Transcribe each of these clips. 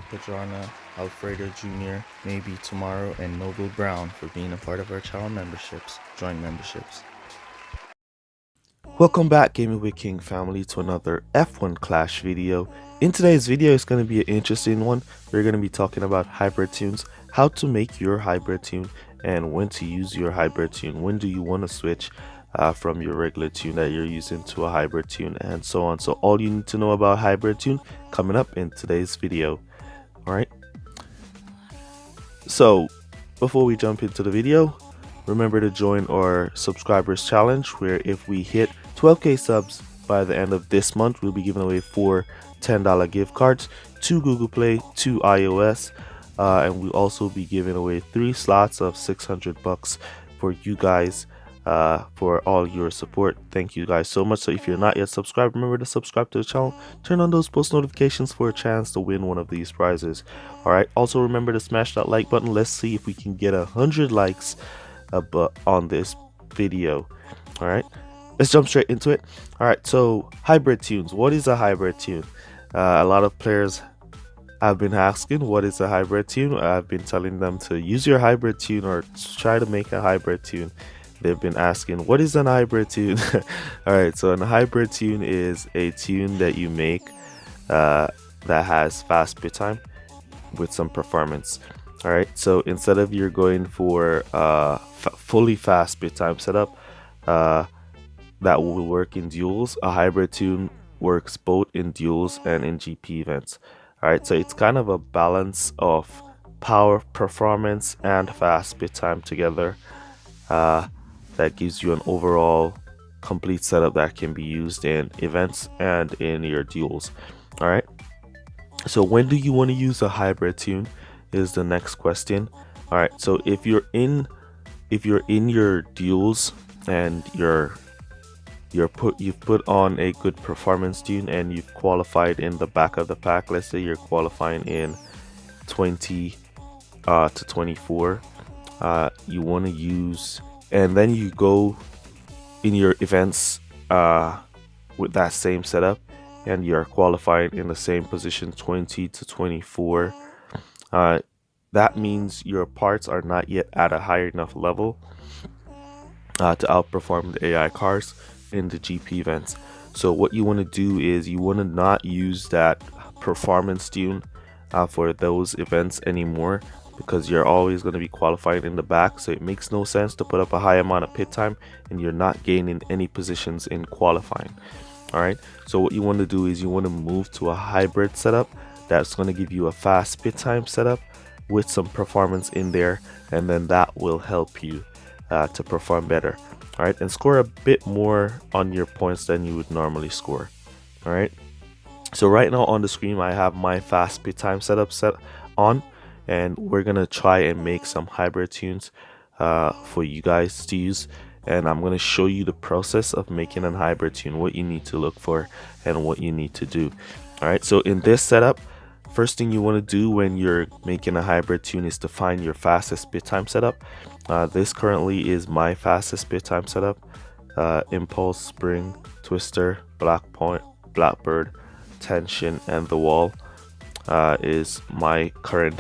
Padrana, Alfredo Jr., maybe tomorrow, and Noble Brown for being a part of our channel memberships, joint memberships. Welcome back, Gaming with King family, to another F1 Clash video. In today's video, it's going to be an interesting one. We're going to be talking about hybrid tunes, how to make your hybrid tune, and when to use your hybrid tune. When do you want to switch from your regular tune that you're using to a hybrid tune, and so on. So all you need to know about hybrid tune coming up in today's video. Alright, so before we jump into the video, remember to join our subscribers challenge, where if we hit 12k subs by the end of this month, we'll be giving away 4 $10 gift cards, 2 Google Play, 2 iOS, and we'll also be giving away 3 slots of $600 for you guys, for all your support. Thank you guys so much. So if you're not yet subscribed, remember to subscribe to the channel, turn on those post notifications for a chance to win one of these prizes. All right, also remember to smash that like button. Let's see if we can get 100 likes on this video. All right, let's jump straight into it. All right, so hybrid tunes. What is a hybrid tune? A lot of players have been asking, what is a hybrid tune? I've been telling them to use your hybrid tune or try to make a hybrid tune. They've been asking, what is an hybrid tune? All right, so a hybrid tune is a tune that you make that has fast bit time with some performance. All right, so instead of you're going for fully fast bit time setup that will work in duels, a hybrid tune works both in duels and in GP events. All right, so it's kind of a balance of power, performance, and fast bit time together. That gives you an overall complete setup that can be used in events and in your duels. All right, so when do you want to use a hybrid tune is the next question. All right, so if you're in your duels and you've put on a good performance tune and you've qualified in the back of the pack, let's say you're qualifying in 20 to 24, you want to use, and then you go in your events with that same setup and you're qualifying in the same position 20 to 24, that means your parts are not yet at a high enough level to outperform the AI cars in the GP events. So what you want to do is you want to not use that performance tune for those events anymore, because you're always going to be qualifying in the back. So it makes no sense to put up a high amount of pit time and you're not gaining any positions in qualifying. All right, so what you want to do is you want to move to a hybrid setup that's going to give you a fast pit time setup with some performance in there, and then that will help you to perform better. All right, and score a bit more on your points than you would normally score. All right, so right now on the screen I have my fast pit time setup set on, and we're gonna try and make some hybrid tunes for you guys to use, and I'm gonna show you the process of making a hybrid tune, what you need to look for and what you need to do. All right, so in this setup, first thing you want to do when you're making a hybrid tune is to find your fastest bit time setup. This currently is my fastest bit time setup. Impulse, Spring, Twister, Blackbird, Tension, and the Wall is my current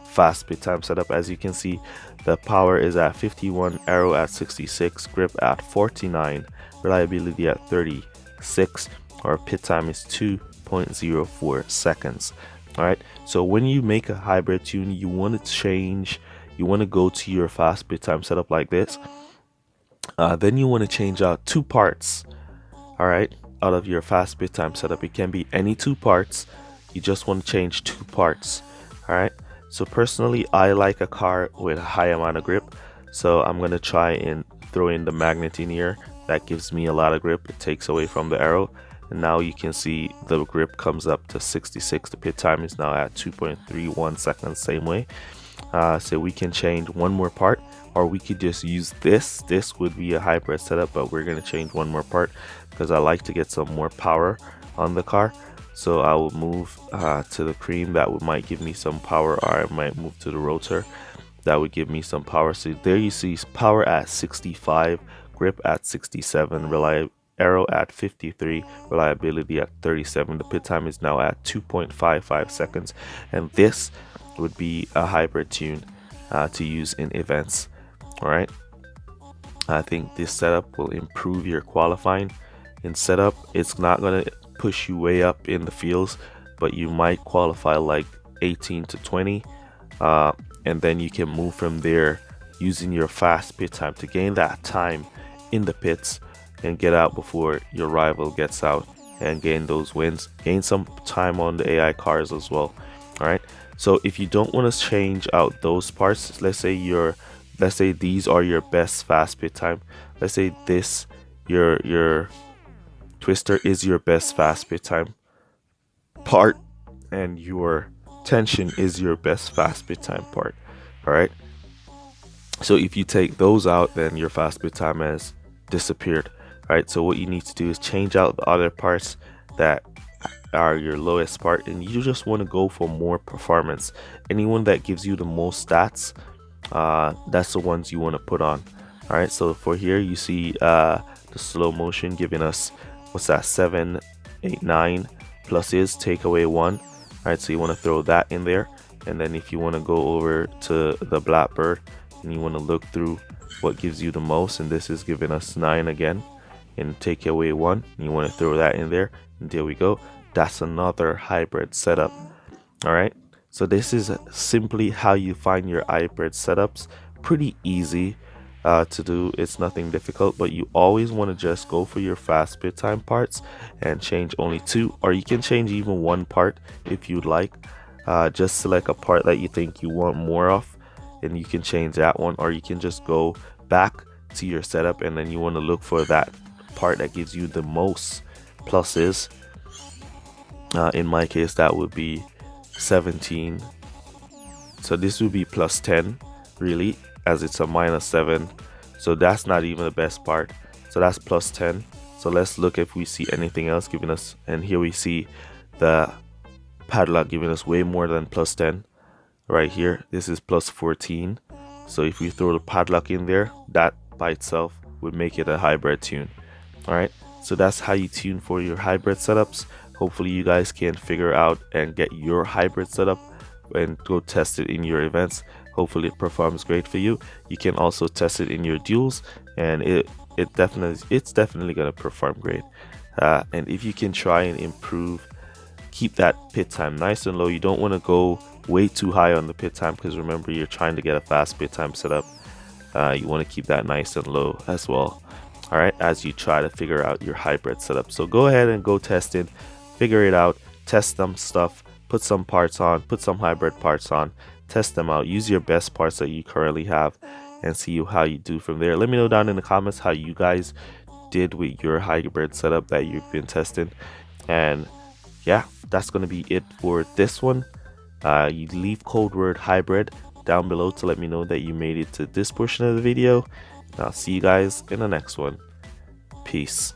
fast bit time setup. As you can see, the power is at 51, arrow at 66, grip at 49, reliability at 36, our pit time is 2.04 seconds. All right, so when you make a hybrid tune, you want to go to your fast bit time setup like this. Then you want to change out 2 parts, all right, out of your fast bit time setup. It can be any 2 parts. You just want to change 2 parts. All right, so personally I like a car with a high amount of grip, so I'm going to try and throw in the magnet in here. That gives me a lot of grip. It takes away from the arrow, and now you can see the grip comes up to 66. The pit time is now at 2.31 seconds, same way. So we can change one more part, or we could just use this. This would be a hybrid setup, but we're going to change one more part because I like to get some more power on the car. So I will move to the cream. That might give me some power, or I might move to the rotor. That would give me some power. So there you see power at 65, grip at 67, aero at 53, reliability at 37. The pit time is now at 2.55 seconds, and this would be a hybrid tune to use in events. All right, I think this setup will improve your qualifying. In setup, it's not going to push you way up in the fields, but you might qualify like 18 to 20, and then you can move from there using your fast pit time to gain that time in the pits and get out before your rival gets out and gain those wins. Gain some time on the AI cars as well. All right, so if you don't want to change out those parts, let's say these are your best fast pit time. Let's say this your twister is your best fast pit time part, and your tension is your best fast pit time part. All right, so if you take those out, then your fast pit time has disappeared. All right, so what you need to do is change out the other parts that are your lowest part, and you just want to go for more performance. Anyone that gives you the most stats, that's the ones you want to put on. All right, so for here you see the slow motion giving us, what's that, 7, 8, 9 pluses, take away 1. All right, so you want to throw that in there. And then if you want to go over to the Blackbird and you want to look through what gives you the most, and this is giving us 9 again, and take away 1, and you want to throw that in there, and there we go. That's another hybrid setup. All right, so this is simply how you find your hybrid setups. Pretty easy to do. It's nothing difficult, but you always want to just go for your fast pit time parts and change only 2, or you can change even 1 part if you'd like. Just select a part that you think you want more of, and you can change that one, or you can just go back to your setup and then you want to look for that part that gives you the most pluses. In my case, that would be 17, so this would be plus 10 really, as it's a -7, so that's not even the best part, so that's plus 10. So let's look if we see anything else giving us, and here we see the padlock giving us way more than plus 10 right here. This is plus 14, so if we throw the padlock in there, that by itself would make it a hybrid tune. All right, so that's how you tune for your hybrid setups. Hopefully you guys can figure out and get your hybrid setup and go test it in your events. Hopefully it performs great for you. You can also test it in your duels, and it's definitely going to perform great. And if you can try and improve, keep that pit time nice and low. You don't want to go way too high on the pit time, because remember, you're trying to get a fast pit time setup. You want to keep that nice and low as well. All right, as you try to figure out your hybrid setup. So go ahead and go test it, figure it out, test some stuff, put some parts on, put some hybrid parts on, test them out, use your best parts that you currently have, and see how you do from there. Let me know down in the comments how you guys did with your hybrid setup that you've been testing. And yeah, that's going to be it for this one. You leave code word hybrid down below to let me know that you made it to this portion of the video. And I'll see you guys in the next one. Peace.